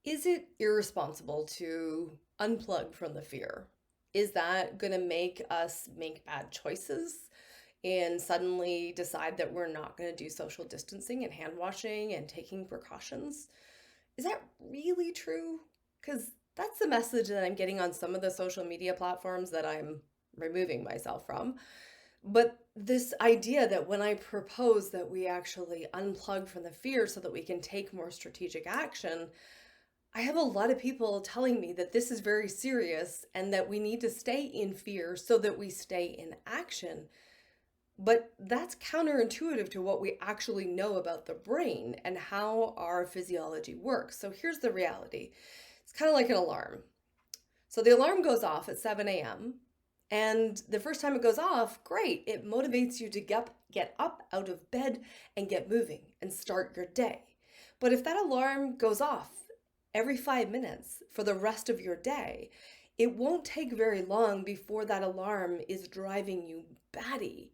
Is it irresponsible to unplug from the fear? Is that going to make us make bad choices and suddenly decide that we're not going to do social distancing and hand washing and taking precautions? Is that really true? Because that's the message that I'm getting on some of the social media platforms that I'm removing myself from. But this idea that when I propose that we actually unplug from the fear so that we can take more strategic action, I have a lot of people telling me that this is very serious and that we need to stay in fear so that we stay in action. But that's counterintuitive to what we actually know about the brain and how our physiology works. So here's the reality, it's kind of like an alarm. So the alarm goes off at 7 a.m. And the first time it goes off, great. It motivates you to get up out of bed and get moving and start your day. But if that alarm goes off every 5 minutes for the rest of your day, it won't take very long before that alarm is driving you batty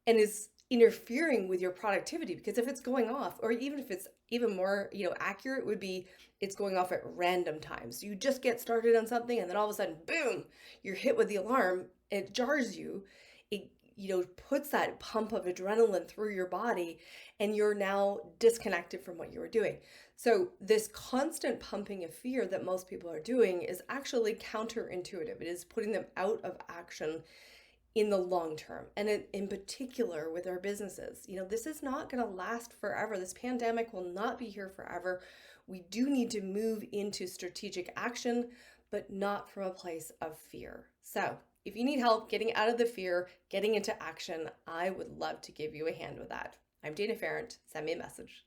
and is interfering with your productivity. Because if it's going off, or even if it's even more accurate would be, it's going off at random times. You just get started on something and then all of a sudden, boom, you're hit with the alarm. It jars you. It puts that pump of adrenaline through your body, and you're now disconnected from what you were doing. So this constant pumping of fear that most people are doing is actually counterintuitive. It is putting them out of action in the long term. And in particular with our businesses, this is not going to last forever. This pandemic will not be here forever. We do need to move into strategic action, but not from a place of fear. So if you need help getting out of the fear, getting into action, I would love to give you a hand with that. I'm Dana Ferrant. Send me a message.